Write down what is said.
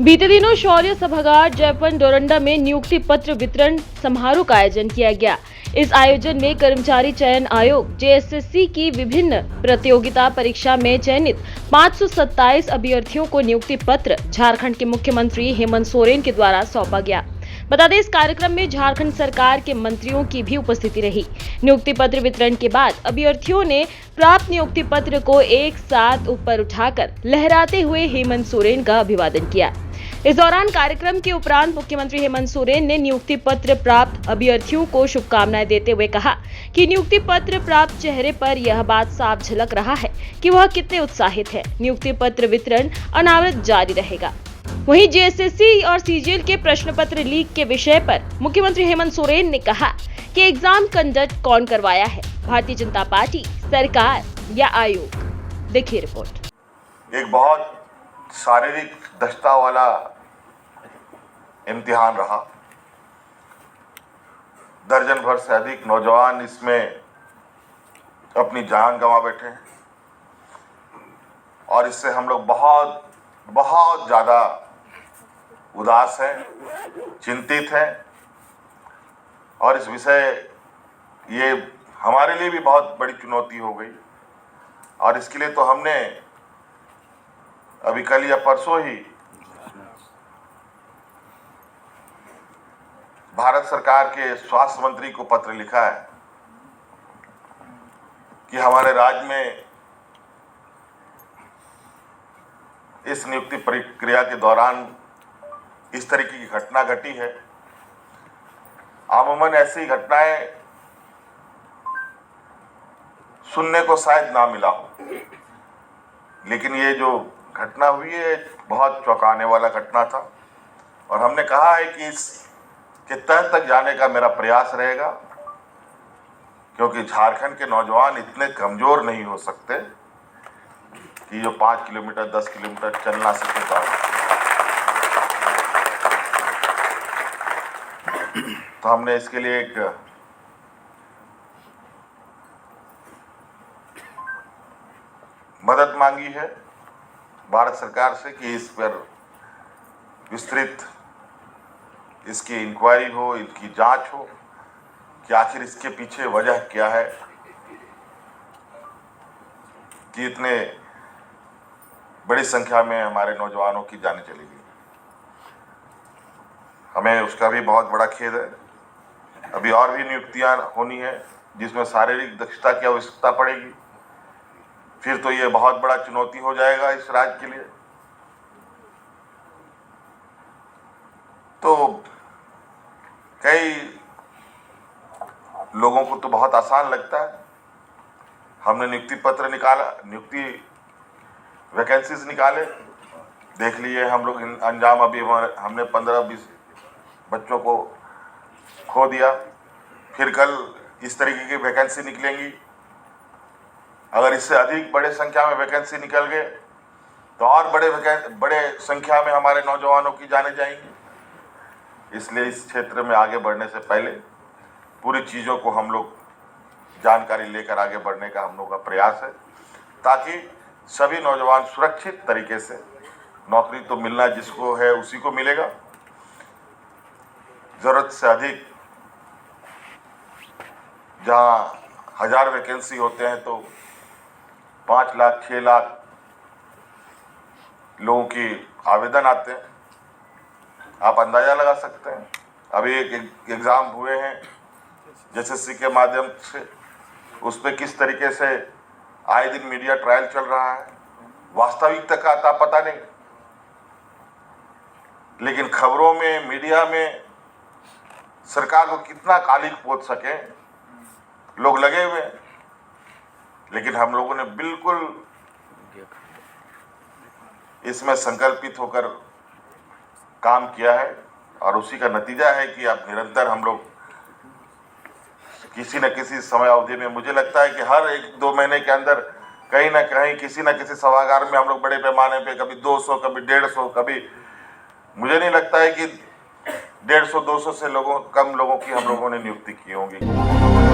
बीते दिनों शौर्य सभागार जयपुर डोरंडा में नियुक्ति पत्र वितरण समारोह का आयोजन किया गया। इस आयोजन में कर्मचारी चयन आयोग जेएसएससी की विभिन्न प्रतियोगिता परीक्षा में चयनित 527 अभ्यर्थियों को नियुक्ति पत्र झारखंड के मुख्यमंत्री हेमंत सोरेन के द्वारा सौंपा गया। बता दें, इस कार्यक्रम में झारखंड सरकार के मंत्रियों की भी उपस्थिति रही। नियुक्ति पत्र वितरण के बाद अभ्यर्थियों ने प्राप्त नियुक्ति पत्र को एक साथ ऊपर उठाकर लहराते हुए हेमंत सोरेन का अभिवादन किया। इस दौरान कार्यक्रम के उपरांत मुख्यमंत्री हेमंत सोरेन ने नियुक्ति पत्र प्राप्त अभ्यर्थियों को शुभकामनाएं देते हुए कहा कि नियुक्ति पत्र प्राप्त चेहरे पर यह बात साफ झलक रहा है कि वह कितने उत्साहित है। नियुक्ति पत्र वितरण अनावरत जारी रहेगा। वहीं जेएसएससी और सीजीएल के प्रश्न पत्र लीक के विषय पर मुख्यमंत्री हेमंत सोरेन ने कहा कि एग्जाम कंडक्ट कौन करवाया है, भारतीय जनता पार्टी, सरकार या आयोग। देखिए रिपोर्ट। एक बहुत शारीरिक दक्षता वाला इम्तिहान रहा। दर्जन भर से अधिक नौजवान इसमें अपनी जान गंवा बैठे हैं और इससे हम लोग बहुत बहुत ज़्यादा उदास हैं, चिंतित हैं और इस विषय ये हमारे लिए भी बहुत बड़ी चुनौती हो गई। और इसके लिए तो हमने अभी कल या परसों ही भारत सरकार के स्वास्थ्य मंत्री को पत्र लिखा है कि हमारे राज्य में इस नियुक्ति प्रक्रिया के दौरान इस तरीके की घटना घटी है। आमूमन ऐसी घटनाएं सुनने को शायद ना मिला हो, लेकिन ये जो घटना हुई है बहुत चौंकाने वाला घटना था और हमने कहा है कि इसके तह तक जाने का मेरा प्रयास रहेगा, क्योंकि झारखंड के नौजवान इतने कमजोर नहीं हो सकते कि जो 5 किलोमीटर 10 किलोमीटर चल ना सके। तो हमने इसके लिए एक मदद मांगी है भारत सरकार से कि इस पर विस्तृत इसकी इंक्वायरी हो, इनकी जांच हो कि आखिर इसके पीछे वजह क्या है कि इतने बड़ी संख्या में हमारे नौजवानों की जानें चली गई। हमें उसका भी बहुत बड़ा खेद है। अभी और भी नियुक्तियां होनी है जिसमें शारीरिक दक्षता की आवश्यकता पड़ेगी। फिर तो ये बहुत बड़ा चुनौती हो जाएगा इस राज्य के लिए। तो कई लोगों को तो बहुत आसान लगता है। हमने नियुक्ति पत्र निकाला, नियुक्ति वैकेंसीज निकाले, देख लिए हम लोग अंजाम। अभी हमने 15-20 बच्चों को खो दिया। फिर कल इस तरीके की वैकेंसी निकलेंगी। अगर इससे अधिक बड़े संख्या में वैकेंसी निकल गए तो और बड़े संख्या में हमारे नौजवानों की जाने जाएंगी। इसलिए इस क्षेत्र में आगे बढ़ने से पहले पूरी चीज़ों को हम लोग जानकारी लेकर आगे बढ़ने का हम लोग का प्रयास है, ताकि सभी नौजवान सुरक्षित तरीके से, नौकरी तो मिलना जिसको है उसी को मिलेगा। ज़रूरत से अधिक जहाँ 1000 वैकेंसी होते हैं तो 5 लाख 6 लाख लोगों की आवेदन आते हैं। आप अंदाज़ा लगा सकते हैं। अभी एक एग्ज़ाम हुए हैं जेएसएससी के माध्यम से, उस पर किस तरीके से आए दिन मीडिया ट्रायल चल रहा है। वास्तविकता का आता पता नहीं, लेकिन खबरों में, मीडिया में सरकार को कितना कालिक पोत सके लोग लगे हुए हैं। लेकिन हम लोगों ने बिल्कुल इसमें संकल्पित होकर काम किया है और उसी का नतीजा है कि अब निरंतर हम लोग किसी न किसी समय अवधि में, मुझे लगता है कि हर 1-2 महीने के अंदर कहीं ना कहीं किसी न किसी सभागार में हम लोग बड़े पैमाने पे, कभी 200, कभी 150, कभी, मुझे नहीं लगता है कि 150-200 से कम लोगों की हम लोगों ने नियुक्ति की होंगी।